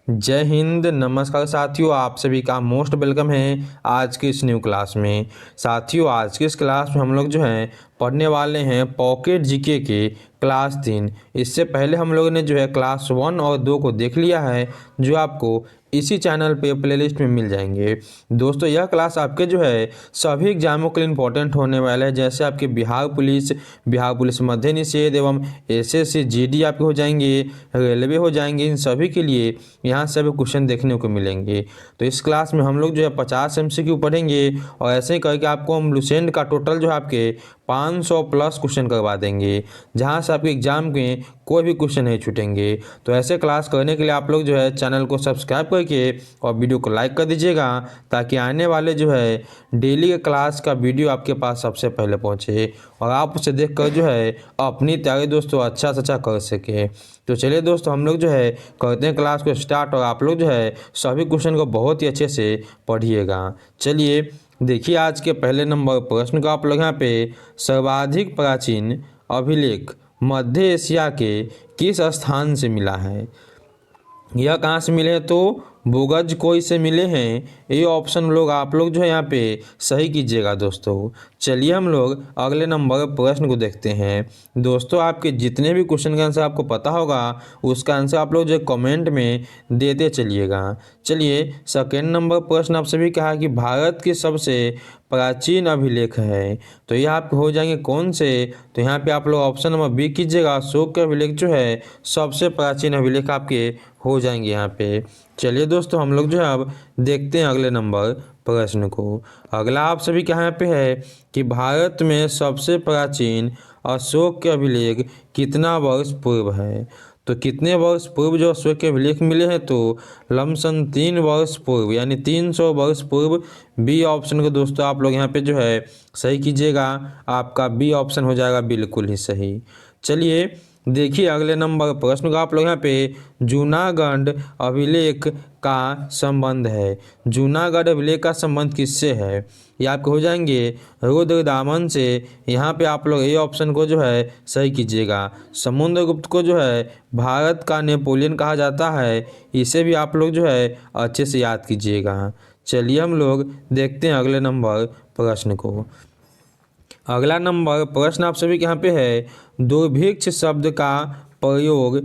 जय हिंद, नमस्कार साथियों। आप सभी का मोस्ट वेलकम है आज की इस न्यू क्लास में। साथियों, आज की इस क्लास में हम लोग जो हैं पढ़ने वाले हैं पॉकेट जीके के क्लास 3। इससे पहले हम लोगों ने जो है क्लास 1 और 2 को देख लिया है, जो आपको इसी चैनल पे प्लेलिस्ट में मिल जाएंगे। दोस्तों, यह क्लास आपके जो है सभी एग्जामों के लिए इंपॉर्टेंट होने वाला है, जैसे आपके बिहार पुलिस मध्य निषेध एवं एसएससी जीडी आपके हो जाएंगे, रेलवे हो जाएंगे। इन सभी के लिए यहाँ से भी क्वेश्चन देखने को मिलेंगे। तो इस क्लास में हम लोग जो है 50 MCQ पढ़ेंगे और ऐसे ही करके आपको हम लुसेंट का टोटल जो है आपके 500 प्लस क्वेश्चन करवा देंगे, जहाँ से आपके एग्जाम में कोई भी क्वेश्चन नहीं छूटेंगे। तो ऐसे क्लास करने के लिए आप लोग जो है चैनल को सब्सक्राइब करके और वीडियो को लाइक कर दीजिएगा, ताकि आने वाले जो है डेली के क्लास का वीडियो आपके पास सबसे पहले पहुँचे और आप उसे देख कर जो है अपनी तैयारी दोस्तों अच्छा से अच्छा कर सके। तो चलिए दोस्तों, हम लोग जो है करते हैं क्लास को स्टार्ट और आप लोग जो है सभी क्वेश्चन को बहुत ही अच्छे से पढ़िएगा। चलिए देखिए, आज के पहले नंबर प्रश्न को आप लोग यहाँ पे सर्वाधिक प्राचीन अभिलेख मध्य एशिया के किस स्थान से मिला है? यह कहाँ से मिले हैं? तो बोगज कोई से मिले हैं। ये ऑप्शन आप लोग जो है यहाँ पे सही कीजिएगा दोस्तों। चलिए हम लोग अगले नंबर प्रश्न को देखते हैं। दोस्तों, आपके जितने भी क्वेश्चन का आंसर आपको पता होगा, उसका आंसर आप लोग जो कमेंट में देते चलिएगा। चलिए सेकेंड नंबर प्रश्न आपसे भी कहा कि भारत के सबसे प्राचीन अभिलेख है, तो यह आपके हो जाएंगे कौन से? तो यहाँ पे आप लोग ऑप्शन नंबर बी कीजिएगा। अशोक के अभिलेख जो है सबसे प्राचीन अभिलेख आपके हो जाएंगे यहाँ पे। चलिए दोस्तों, हम लोग जो है अब देखते हैं अगले नंबर प्रश्न को। अगला आप सभी के यहाँ पे है कि भारत में सबसे प्राचीन अशोक के अभिलेख कितना वर्ष पूर्व है? तो कितने वर्ष पूर्व जो अशोक के अभिलेख मिले हैं? तो लमसम 3 वर्ष पूर्व, यानी 300 वर्ष पूर्व। बी ऑप्शन को दोस्तों आप लोग यहाँ पे जो है सही कीजिएगा। आपका बी ऑप्शन हो जाएगा बिल्कुल ही सही। चलिए देखिए अगले नंबर प्रश्न का आप लोग यहाँ पे जूनागढ़ अभिलेख का संबंध है। जूनागढ़ अभिलेख का संबंध किससे है? ये आपके हो जाएंगे रुद्रदामन से। यहाँ पे आप लोग ए ऑप्शन को जो है सही कीजिएगा। समुद्रगुप्त को जो है भारत का नेपोलियन कहा जाता है, इसे भी आप लोग जो है अच्छे से याद कीजिएगा। चलिए हम लोग देखते हैं अगले नंबर प्रश्न को। अगला नंबर प्रश्न आप सभी के यहाँ पे है, दुर्भिक्ष शब्द का प्रयोग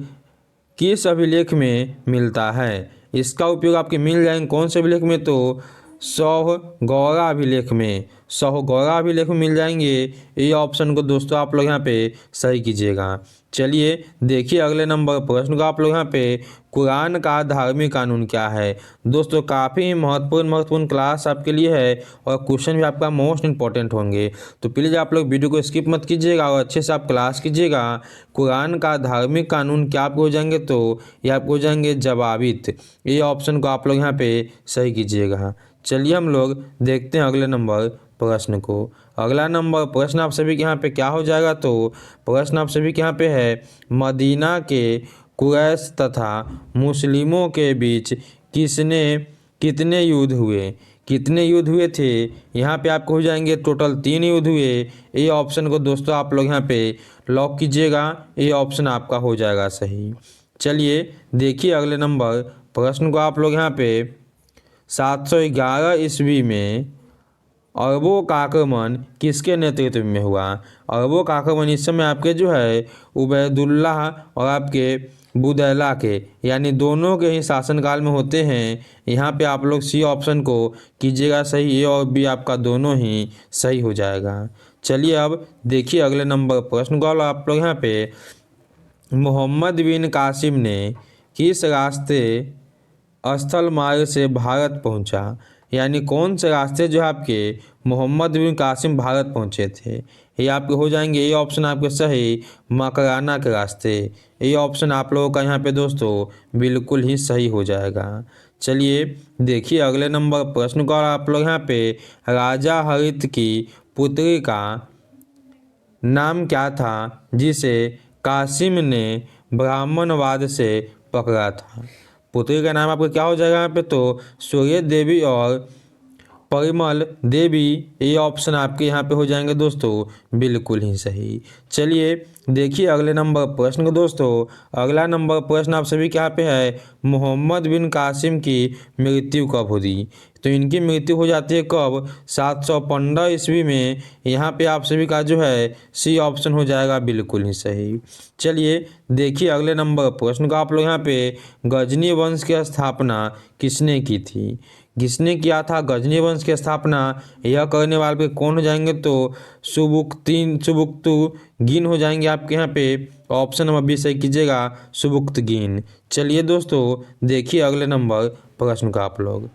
किस अभिलेख में मिलता है? इसका उपयोग आपके मिल जाएंगे कौन से अभिलेख में? तो सौगौरा अभिलेख में। सौगौरा अभिलेख में मिल जाएंगे। ये ऑप्शन को दोस्तों आप लोग यहाँ पे सही कीजिएगा। चलिए देखिए अगले नंबर प्रश्न को आप लोग यहाँ पे कुरान का धार्मिक कानून क्या है? दोस्तों, काफ़ी महत्वपूर्ण क्लास आपके लिए है और क्वेश्चन भी आपका मोस्ट इंपॉर्टेंट होंगे। तो प्लीज़ आप लोग वीडियो को स्किप मत कीजिएगा और अच्छे से आप क्लास कीजिएगा। कुरान का धार्मिक कानून क्या आपको हो जाएंगे? तो ये आपको हो जाएंगे जवाबित। ये ऑप्शन को आप लोग यहाँ पे सही कीजिएगा। चलिए हम लोग देखते हैं अगले नंबर प्रश्न को। अगला नंबर प्रश्न आप सभी के यहाँ पे क्या हो जाएगा? तो प्रश्न आप सभी के यहाँ पे है, मदीना के कुरैश तथा मुस्लिमों के बीच कितने युद्ध हुए? कितने युद्ध हुए थे? यहाँ पे आपको हो जाएंगे टोटल 3 युद्ध हुए। ये ऑप्शन को दोस्तों आप लोग यहाँ पे लॉक कीजिएगा। ये ऑप्शन आपका हो जाएगा सही। चलिए देखिए अगले नंबर प्रश्न को आप लोग यहाँ पे 711 ईस्वी में अरबों का आक्रमण किसके नेतृत्व में हुआ? अरबों का आक्रमण इस समय आपके जो है उबैदुल्लाह और आपके बुदैला के, यानी दोनों के ही शासनकाल में होते हैं। यहाँ पे आप लोग सी ऑप्शन को कीजिएगा सही। ए और बी आपका दोनों ही सही हो जाएगा। चलिए अब देखिए अगले नंबर प्रश्न को आप लोग यहाँ पे, मोहम्मद बिन कासिम ने किस रास्ते स्थल मार्ग से भारत पहुंचा? यानी कौन से रास्ते जो है आपके मोहम्मद बिन कासिम भारत पहुंचे थे? ये आपके हो जाएंगे। ये ऑप्शन आपके सही, मकराना के रास्ते। ये ऑप्शन आप लोगों का यहाँ पे दोस्तों बिल्कुल ही सही हो जाएगा। चलिए देखिए अगले नंबर प्रश्न को आप लोग यहाँ पे, राजा हरित की पुत्री का नाम क्या था जिसे कासिम ने ब्राह्मणवाद से पकड़ा था? पुत्री का नाम आपका क्या हो जाएगा यहाँ पे? तो सूर्य देवी और परिमल देवी, ये ऑप्शन आपके यहाँ पे हो जाएंगे दोस्तों बिल्कुल ही सही। चलिए देखिए अगले नंबर प्रश्न को दोस्तों। अगला नंबर प्रश्न आप सभी के यहाँ पे है, मोहम्मद बिन कासिम की मृत्यु कब हुई? तो इनकी मृत्यु हो जाती है कब? 715 ईस्वी में। यहाँ पे आप सभी का जो है सी ऑप्शन हो जाएगा बिल्कुल ही सही। चलिए देखिए अगले नंबर प्रश्न को आप लोग यहाँ पे, गजनी वंश की स्थापना किसने की थी? किसने किया था गजनी वंश की स्थापना? यह करने वाले पे कौन हो जाएंगे? तो सुबुक्तुगिन हो जाएंगे आपके यहाँ पे। ऑप्शन नंबर बी सही कीजिएगा, सुबुक्तगिन। चलिए दोस्तों देखिए अगले नंबर प्रश्न का आप लोग।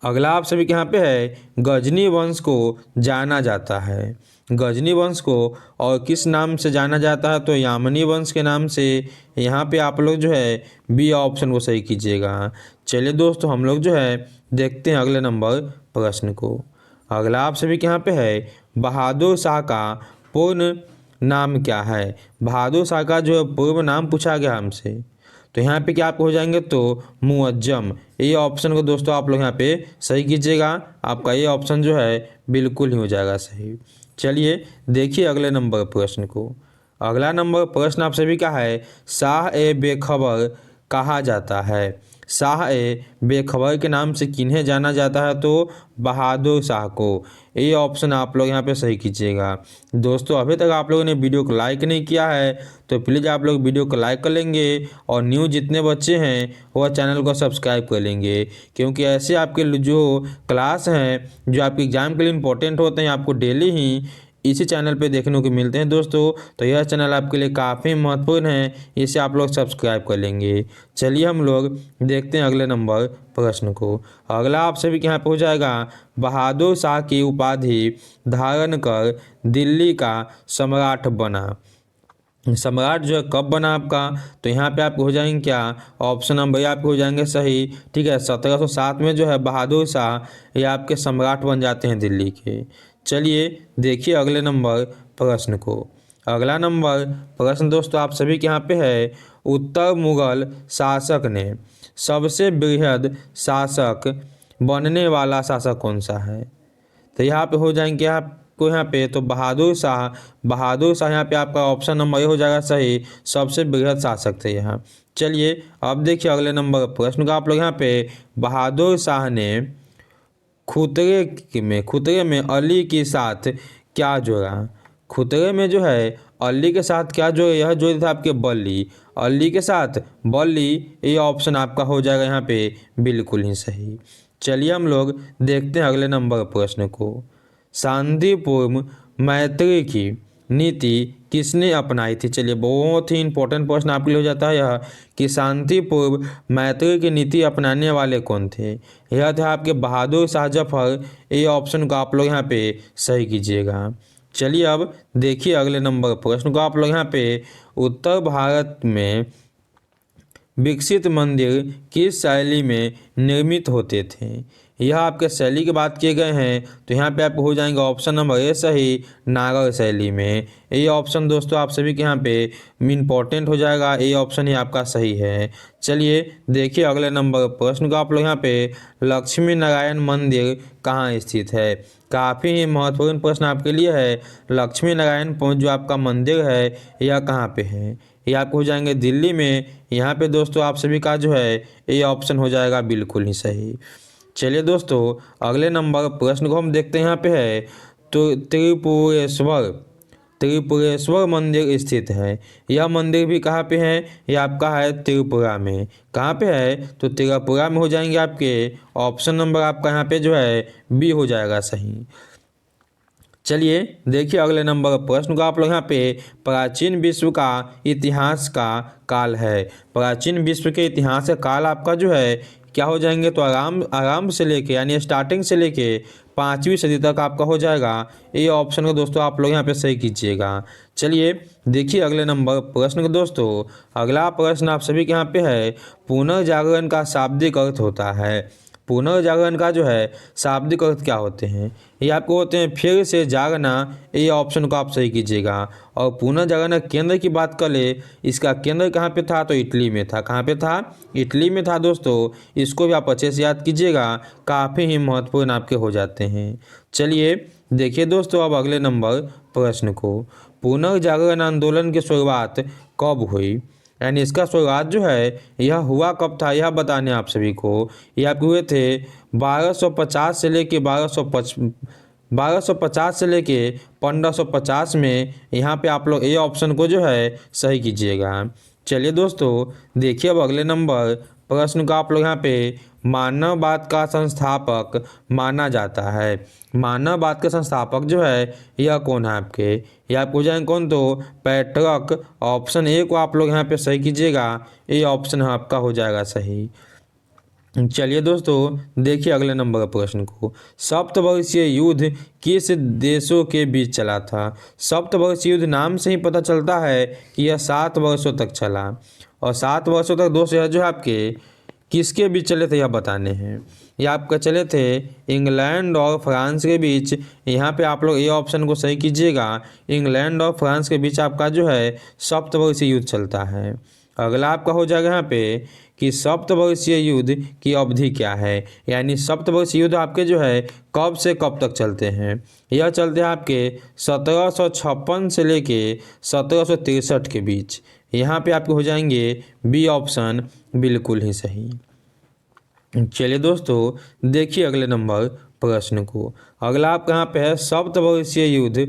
अगला आप सभी के यहाँ पे है, गजनी वंश को जाना जाता है, गजनी वंश को और किस नाम से जाना जाता है? तो यामनी वंश के नाम से। यहाँ पे आप लोग जो है बी ऑप्शन को सही कीजिएगा। चलिए दोस्तों हम लोग जो है देखते हैं अगले नंबर प्रश्न को। अगला आप सभी के यहाँ पे है, बहादुर शाह का पूर्ण नाम क्या है? बहादुर शाह का जो है पूर्ण नाम पूछा गया हमसे। तो यहाँ पे क्या आपको हो जाएंगे? तो मुअज्जम। ये ऑप्शन को दोस्तों आप लोग यहाँ पे सही कीजिएगा। आपका ये ऑप्शन जो है बिल्कुल ही हो जाएगा सही। चलिए देखिए अगले नंबर प्रश्न को। अगला नंबर प्रश्न आप सभी का है, शाह ए बेखबर कहा जाता है? शाह ए बेखबर के नाम से किन्हें जाना जाता है? तो बहादुर शाह को। ये ऑप्शन आप लोग यहाँ पे सही कीजिएगा। दोस्तों अभी तक आप लोगों ने वीडियो को लाइक नहीं किया है तो प्लीज़ आप लोग वीडियो को लाइक कर लेंगे और न्यू जितने बच्चे हैं वह चैनल को सब्सक्राइब कर लेंगे, क्योंकि ऐसे आपके जो क्लास हैं जो आपके एग्ज़ाम के लिए इंपॉर्टेंट होते हैं आपको डेली ही इसी चैनल पे देखने को मिलते हैं दोस्तों। तो यह चैनल आपके लिए काफ़ी महत्वपूर्ण है, इसे आप लोग सब्सक्राइब कर लेंगे। चलिए हम लोग देखते हैं अगले नंबर प्रश्न को। अगला आप सभी के यहाँ पे हो जाएगा, बहादुर शाह की उपाधि धारण कर दिल्ली का सम्राट बना। सम्राट जो है कब बना आपका? तो यहाँ पे आपको हो जाएंगे क्या? ऑप्शन नंबर आपको हो जाएंगे सही। ठीक है, 1707 में जो है बहादुर शाह ये आपके सम्राट बन जाते हैं दिल्ली के। चलिए देखिए अगले नंबर प्रश्न को। अगला नंबर प्रश्न दोस्तों आप सभी के यहाँ पे है, उत्तर मुगल शासक ने सबसे बृहद शासक बनने वाला शासक कौन सा है? तो यहाँ पे हो जाएंगे आपको यहाँ पे तो बहादुर शाह। बहादुर शाह यहाँ पे आपका ऑप्शन नंबर ये हो जाएगा सही, सबसे बृहद शासक थे यहाँ। चलिए अब देखिए अगले नंबर प्रश्न का आप लोग यहाँ पे, बहादुर शाह ने खुतरे में अली के साथ क्या जोड़ा? खुतरे में जो है अली के साथ क्या जोड़े? यह जोड़े थे आपके बल्ली। अली के साथ बल्ली, ये ऑप्शन आपका हो जाएगा यहाँ पे बिल्कुल ही सही। चलिए हम लोग देखते हैं अगले नंबर प्रश्न को। शांतिपूर्ण मैत्री की नीति किसने अपनाई थी? चलिए बहुत ही इंपॉर्टेंट प्रश्न आपके लिए हो जाता है यह कि शांतिपूर्ण मैत्री की नीति अपनाने वाले कौन थे? यह थे आपके बहादुर शाह जफर। ये ऑप्शन को आप लोग यहाँ पे सही कीजिएगा। चलिए अब देखिए अगले नंबर प्रश्न को आप लोग यहाँ पे, उत्तर भारत में विकसित मंदिर किस शैली में निर्मित होते थे? यह आपके शैली की बात किए गए हैं तो यहाँ पे आपको हो जाएंगे ऑप्शन नंबर ए सही, नागर शैली में। ये ऑप्शन दोस्तों आप सभी के यहाँ पे इम्पॉर्टेंट हो जाएगा, ये ऑप्शन ही आपका सही है। चलिए देखिए अगले नंबर प्रश्न को आप लोग यहाँ पे, लक्ष्मी नारायण मंदिर कहाँ स्थित है? काफ़ी ही महत्वपूर्ण प्रश्न आपके लिए है। लक्ष्मी नारायण जो आपका मंदिर है यह कहाँ पे है? ये आपको हो जाएंगे दिल्ली में। यहाँ पे दोस्तों आप सभी का जो है ये ऑप्शन हो जाएगा बिल्कुल ही सही। चलिए दोस्तों अगले नंबर प्रश्न को हम देखते हैं। यहाँ पे है तो त्रिपुरेश्वर मंदिर स्थित है। यह मंदिर भी कहाँ पे है? यह आपका है त्रिपुरा में। कहाँ पे है? तो त्रिपुरा में हो जाएंगे आपके। ऑप्शन नंबर आपका यहाँ पे जो है बी हो जाएगा सही। चलिए देखिए अगले नंबर प्रश्न को आप लोग यहाँ पे, प्राचीन विश्व का इतिहास का काल है। प्राचीन विश्व के इतिहास का काल आपका जो है क्या हो जाएंगे? तो आराम से लेके यानी स्टार्टिंग से लेके 5वीं सदी तक आपका हो जाएगा। ये ऑप्शन को दोस्तों आप लोग यहाँ पे सही कीजिएगा। चलिए देखिए अगले नंबर प्रश्न को दोस्तों। अगला प्रश्न आप सभी के यहाँ पे है, पुनर्जागरण का शाब्दिक अर्थ होता है? पुनर्जागरण का जो है शाब्दिक अर्थ क्या होते हैं? ये आपको होते हैं फिर से जागना। ये ऑप्शन को आप सही कीजिएगा। और पुनर्जागरण केंद्र की बात कर ले, इसका केंद्र कहाँ पे था? तो इटली में था। कहाँ पे था? इटली में था दोस्तों। इसको भी आप अच्छे से याद कीजिएगा, काफ़ी ही महत्वपूर्ण आपके हो जाते हैं। चलिए देखिए दोस्तों अब अगले नंबर प्रश्न को, पुनर्जागरण आंदोलन की शुरुआत कब हुई? यानी इसका शुरुआत जो है यह हुआ कब था, यह बताने आप सभी को। यह आपके हुए थे 1250 से लेके 1250 से लेके 1550 में। यहाँ पे आप लोग ए ऑप्शन को जो है सही कीजिएगा। चलिए दोस्तों देखिए अब अगले नंबर प्रश्न का आप लोग यहाँ पे मानववाद का संस्थापक माना जाता है। मानववाद का संस्थापक जो है यह कौन है आपके? यह आपको जाएंगे कौन? तो पेट्रक। ऑप्शन ए को आप लोग यहाँ पे सही कीजिएगा। ये ऑप्शन आपका हो जाएगा सही। चलिए दोस्तों देखिए अगले नंबर प्रश्न को, सप्तवर्षीय युद्ध किस देशों के बीच चला था? सप्तवर्षीय युद्ध नाम से ही पता चलता है कि यह 7 वर्षों तक चला। और 7 वर्षों तक दोस्तों यह जो है आपके किसके बीच चले थे यह बताने हैं। ये आपका चले थे इंग्लैंड और फ्रांस के बीच। यहाँ पे आप लोग ये ऑप्शन को सही कीजिएगा। इंग्लैंड और फ्रांस के बीच आपका जो है सप्तवर्षीय युद्ध चलता है। अगला आपका हो जाएगा यहाँ पे कि सप्तवर्षीय युद्ध की अवधि क्या है? यानी सप्तवर्षीय युद्ध आपके जो है कब से कब तक चलते हैं? यह चलते हैं आपके 1756 से लेके 1763 के बीच। यहाँ पे आपके हो जाएंगे बी ऑप्शन बिल्कुल ही सही। चलिए दोस्तों देखिए अगले नंबर प्रश्न को, अगला आपका यहाँ पे है सप्तवर्षीय युद्ध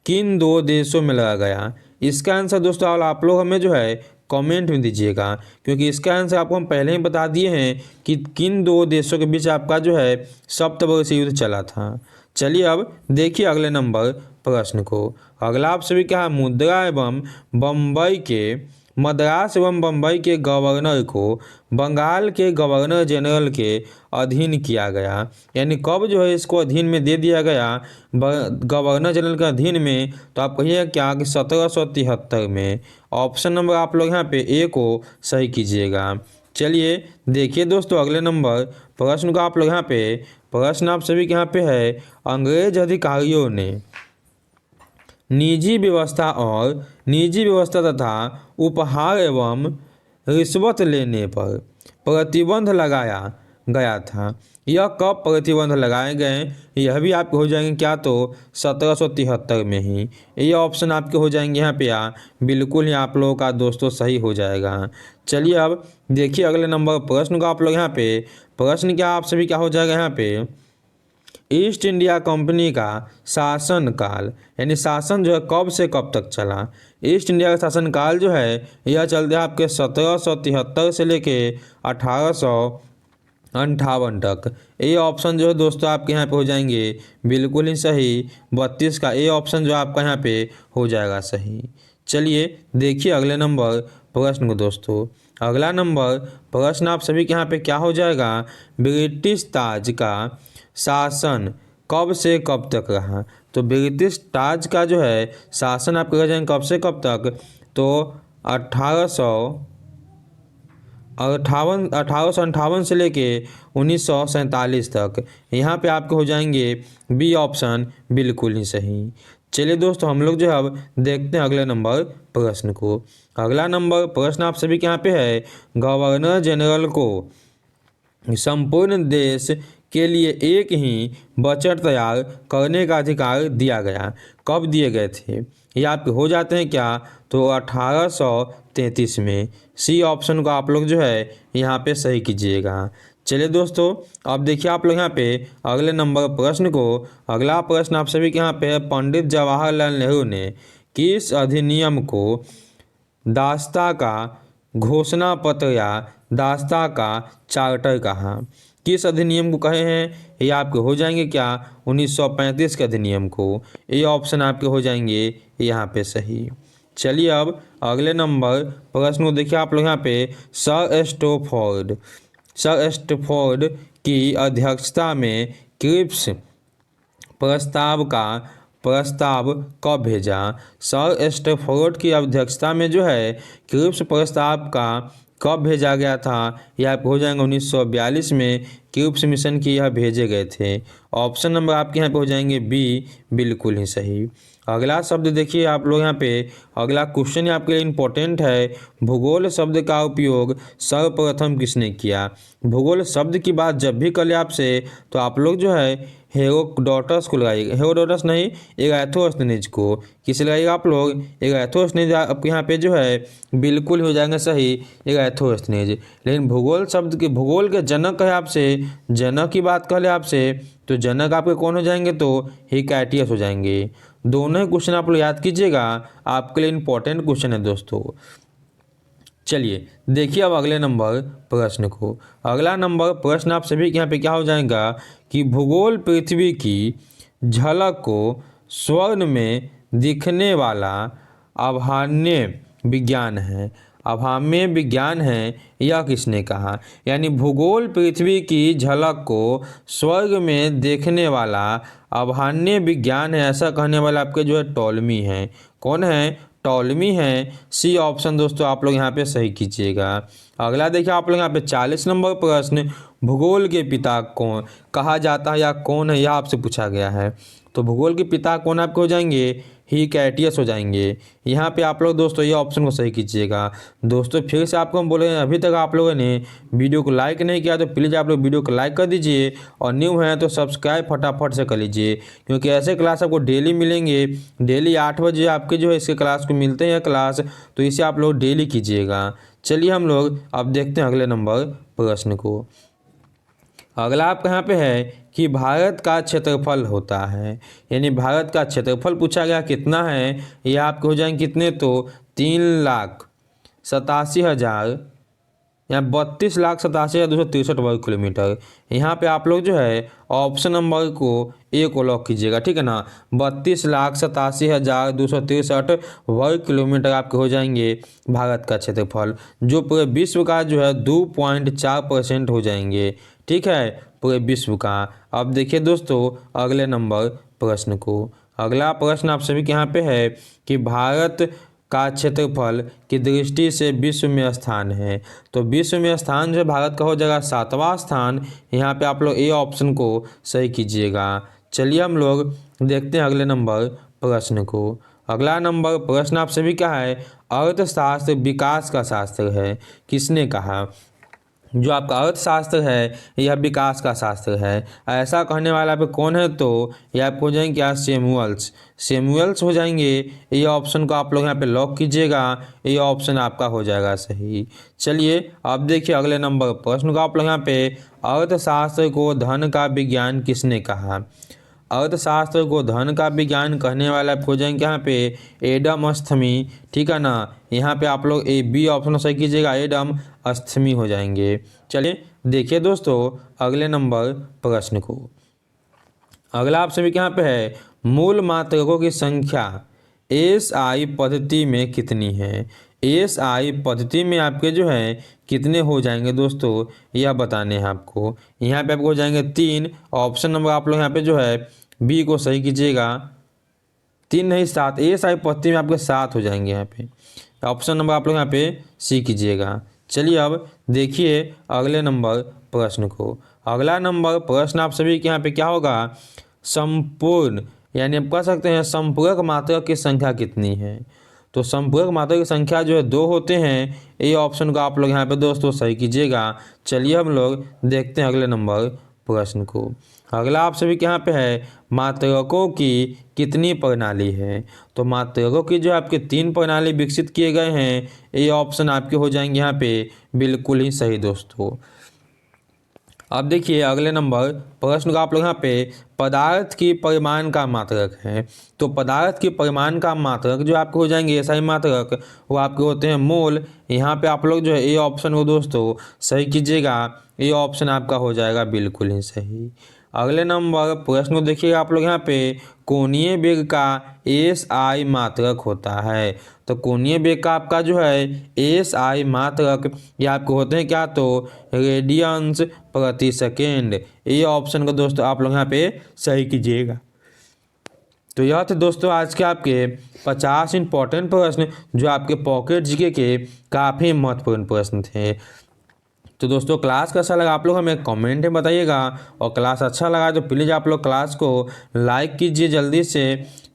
किन 2 देशों में लड़ा गया? इसका आंसर दोस्तों आप लोग हमें जो है कमेंट में दीजिएगा, क्योंकि इसका आंसर आपको हम पहले ही बता दिए हैं कि किन 2 देशों के बीच आपका जो है सप्तवर्षीय युद्ध चला था। चलिए अब देखिए अगले नंबर प्रश्न को, अगला आप सभी क्या मुद्रा एवं बम्बई के मद्रास एवं बम्बई के गवर्नर को बंगाल के गवर्नर जनरल के अधीन किया गया। यानी कब जो है इसको अधीन में दे दिया गया गवर्नर जनरल के अधीन में? तो आप कहिए क्या कि 1773 में। ऑप्शन नंबर आप लोग यहाँ पे ए को सही कीजिएगा। चलिए देखिए दोस्तों अगले नंबर प्रश्न का आप लोग यहाँ पे प्रश्न आप सभी के यहाँ पे है, अंग्रेज अधिकारियों ने निजी व्यवस्था तथा उपहार एवं रिश्वत लेने पर प्रतिबंध लगाया गया था। यह कब प्रतिबंध लगाए गए? यह भी आपके हो जाएंगे क्या? तो 1773 में ही। ये ऑप्शन आपके हो जाएंगे यहाँ पे बिल्कुल ही आप लोगों का दोस्तों सही हो जाएगा। चलिए अब देखिए अगले नंबर प्रश्न का आप लोग यहाँ पे प्रश्न क्या आप सभी क्या हो जाएगा यहाँ पे, ईस्ट इंडिया कंपनी का शासनकाल, यानी शासन जो है कब से कब तक चला? ईस्ट इंडिया का शासनकाल जो है यह चलते हैं आपके 1773 से लेके 1858 तक। ये ऑप्शन जो है दोस्तों आपके यहाँ पे हो जाएंगे बिल्कुल ही सही। 32 का ए ऑप्शन जो आपका यहाँ पे हो जाएगा सही। चलिए देखिए अगले नंबर प्रश्न को दोस्तों, अगला नंबर प्रश्न आप सभी के यहाँ पे क्या हो जाएगा, ब्रिटिश ताज का शासन कब से कब तक रहा? तो ब्रिटिश ताज का जो है शासन आपके रह जाएंगे कब से कब तक? तो 1858 से लेके 1947 तक। यहाँ पे आपके हो जाएंगे बी ऑप्शन बिल्कुल ही सही। चलिए दोस्तों हम लोग जो है अब देखते हैं अगले नंबर प्रश्न को। अगला नंबर प्रश्न आप सभी के यहाँ पे है, गवर्नर जनरल को संपूर्ण देश के लिए एक ही बजट तैयार करने का अधिकार दिया गया। कब दिए गए थे? ये आपके हो जाते हैं क्या? तो 1833 में। सी ऑप्शन को आप लोग जो है यहाँ पे सही कीजिएगा। चलिए दोस्तों अब देखिए आप लोग यहाँ पे अगले नंबर प्रश्न को, अगला प्रश्न आप सभी के यहाँ पे है, पंडित जवाहरलाल नेहरू ने किस अधिनियम को दास्ता का घोषणा पत्र या दास्ता का चार्टर कहा? किस अधिनियम को कहे हैं? ये आपके हो जाएंगे क्या? 1935 के अधिनियम को। ये ऑप्शन आपके हो जाएंगे यहाँ पे सही। चलिए अब अगले नंबर प्रश्न को देखिए आप लोग यहाँ पे, सर स्टैफोर्ड की अध्यक्षता में क्रिप्स प्रस्ताव कब भेजा? सर स्टैफोर्ड की अध्यक्षता में जो है क्रिप्स प्रस्ताव का कब भेजा गया था? यह आपको हो जाएगा 1942 में। क्यूब्स मिशन की यह भेजे गए थे। ऑप्शन नंबर आपके यहाँ पे हो जाएंगे बी, बिल्कुल ही सही। अगला शब्द देखिए आप लोग यहाँ पे, अगला क्वेश्चन आपके लिए इम्पोर्टेंट है। भूगोल शब्द का उपयोग सर्वप्रथम किसने किया? भूगोल शब्द की बात जब भी करें आपसे तो आप लोग जो है हेरोडोटस को लगाइएगा, हेरोडोटस नहीं, एराथोस्थनीज को। किसे लगाइएगा आप लोग? एराथोस्थनीज आपके यहाँ पे जो है बिल्कुल हो जाएंगे सही, एराथोस्थनीज। लेकिन भूगोल शब्द के, भूगोल के जनक है आपसे, जनक की बात कर ले आपसे तो जनक आपके कौन हो जाएंगे? तो हिकाइटियस हो जाएंगे। दोनों ही क्वेश्चन आप लोग याद कीजिएगा, आपके लिए इंपॉर्टेंट क्वेश्चन है दोस्तों। चलिए देखिए अब अगले नंबर प्रश्न को। अगला नंबर प्रश्न आप सभी के यहाँ पे क्या हो जाएगा कि भूगोल पृथ्वी की झलक को स्वर्ण में दिखने वाला आभान्य विज्ञान है। आभाम्य विज्ञान है, यह किसने कहा? यानी भूगोल पृथ्वी की झलक को स्वर्ग में देखने वाला आभान्य विज्ञान है, ऐसा कहने वाला आपके जो है टॉलमी है। कौन है? टॉलमी है। सी ऑप्शन दोस्तों आप लोग यहाँ पे सही कीजिएगा। अगला देखिए आप लोग यहाँ पे 40 नंबर प्रश्न, भूगोल के पिता कौन कहा जाता है या कौन है, यह आपसे पूछा गया है। तो भूगोल के पिता कौन आपके हो जाएंगे? हिकाइटियस हो जाएंगे। यहाँ पे आप लोग दोस्तों ये ऑप्शन को सही कीजिएगा। दोस्तों फिर से आपको हम बोले, अभी तक आप लोगों ने वीडियो को लाइक नहीं किया तो प्लीज़ आप लोग वीडियो को लाइक कर दीजिए, और न्यू हैं तो सब्सक्राइब फटाफट से कर लीजिए, क्योंकि ऐसे क्लास आपको डेली मिलेंगे। डेली 8 बजे आपके जो है इसके क्लास को मिलते हैं क्लास, तो इसे आप लोग डेली कीजिएगा। चलिए हम लोग अब देखते हैं अगले नंबर प्रश्न को। अगला आपका यहाँ पे है कि भारत का क्षेत्रफल होता है, यानी भारत का क्षेत्रफल पूछा गया कितना है। ये आपके हो जाएंगे कितने? तो 3,87,000 या 32,87,263 वर्ग किलोमीटर। यहाँ पे आप लोग जो है ऑप्शन नंबर को ए को लॉक कीजिएगा, ठीक है ना। 32,87,263 वर्ग किलोमीटर आपके हो जाएंगे भारत का क्षेत्रफल, जो पूरे विश्व का जो है 2.4% हो जाएंगे, ठीक है, पूरे विश्व का। अब देखिए दोस्तों अगले नंबर प्रश्न को। अगला प्रश्न आप सभी के यहाँ पे है कि भारत का क्षेत्रफल की दृष्टि से विश्व में स्थान है। तो विश्व में स्थान जो है भारत का हो जाएगा 7वां स्थान। यहाँ पे आप लोग ए ऑप्शन को सही कीजिएगा। चलिए हम लोग देखते हैं अगले नंबर प्रश्न को। अगला नंबर प्रश्न आप सभी का है, अर्थशास्त्र विकास का शास्त्र है, किसने कहा? जो आपका अर्थशास्त्र है यह विकास का शास्त्र है, ऐसा कहने वाला पे कौन है? तो ये आपको हो जाएंगे क्या? सैमुअल्स हो जाएंगे। ये ऑप्शन को आप लोग यहाँ पे लॉक कीजिएगा, ये ऑप्शन आपका हो जाएगा सही। चलिए अब देखिए अगले नंबर प्रश्न को आप लोग यहाँ पे, अर्थशास्त्र को धन का विज्ञान किसने कहा? अर्थशास्त्र को धन का विज्ञान कहने वाला हो जाएंगे यहाँ पे एडम स्मिथ, ठीक है ना। यहाँ पे आप लोग ए बी ऑप्शन सही कीजिएगा, एडम स्मिथ हो जाएंगे। चलिए देखिए दोस्तों अगले नंबर प्रश्न को। अगला आप सभी के यहाँ पे है, मूल मात्रकों की संख्या एसआई पद्धति में कितनी है? एसआई पद्धति में आपके जो है कितने हो जाएंगे दोस्तों, यह बताने हैं आपको। यहाँ पे आपको हो जाएंगे 3। ऑप्शन नंबर आप लोग यहाँ पे जो है बी को सही कीजिएगा, 3 नहीं 7। एसआई पद्धति में आपके 7 हो जाएंगे। यहाँ पे ऑप्शन नंबर आप लोग यहाँ पे सी कीजिएगा। चलिए अब देखिए अगले नंबर प्रश्न को। अगला नंबर प्रश्न आप सभी के यहाँ पे क्या होगा? संपूर्ण, यानी आप कह सकते हैं संपूरक मात्रक की संख्या कितनी है? तो संपूरक मात्रक की संख्या जो है 2 होते हैं। ये ऑप्शन को आप लोग यहाँ पे दोस्तों सही कीजिएगा। चलिए हम लोग देखते हैं अगले नंबर प्रश्न को। अगला आप सभी के यहाँ पे है, मात्रकों की कितनी प्रणाली है? तो मात्रकों की जो आपके 3 प्रणाली विकसित किए गए हैं। ये ऑप्शन आपके हो जाएंगे यहाँ पे बिल्कुल ही सही दोस्तों। अब देखिए अगले नंबर प्रश्न का आप लोग यहाँ पे, पदार्थ की परिमाण का मात्रक है। तो पदार्थ की परिमाण का मात्रक जो आपके हो जाएंगे एसआई मात्रक, वो आपके होते हैं मोल। यहाँ पे आप लोग जो है ए ऑप्शन को दोस्तों सही कीजिएगा, ये ऑप्शन आपका हो जाएगा बिल्कुल ही सही। अगले नंबर प्रश्न को देखिए आप लोग यहाँ पे, कोणीय वेग का एसआई मात्रक होता है। तो कोणीय वेग का आपका जो है एसआई मात्रक ये आपको होते हैं क्या? तो रेडियंस प्रति सेकेंड। ये ऑप्शन को दोस्तों आप लोग यहाँ पे सही कीजिएगा। तो यह थे दोस्तों आज के आपके 50 इंपॉर्टेंट प्रश्न, जो आपके पॉकेट जीके के काफ़ी महत्वपूर्ण प्रश्न थे। तो दोस्तों क्लास कैसा लगा आप लोग हमें कमेंट में बताइएगा, और क्लास अच्छा लगा तो प्लीज़ आप लोग क्लास को लाइक कीजिए जल्दी से,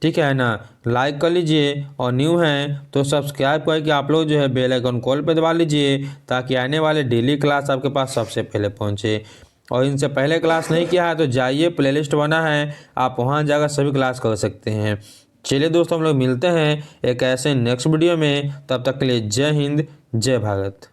ठीक है ना, लाइक कर लीजिए, और न्यू हैं तो सब्सक्राइब करके आप लोग जो है बेल आइकन कॉल पे दबा लीजिए, ताकि आने वाले डेली क्लास आपके पास सबसे पहले पहुंचे। और इनसे पहले क्लास नहीं किया है तो जाइए, प्लेलिस्ट बना है, आप वहां जाकर सभी क्लास कर सकते हैं। चलिए दोस्तों, हम लोग मिलते हैं एक ऐसे नेक्स्ट वीडियो में, तब तक के लिए जय हिंद जय भारत।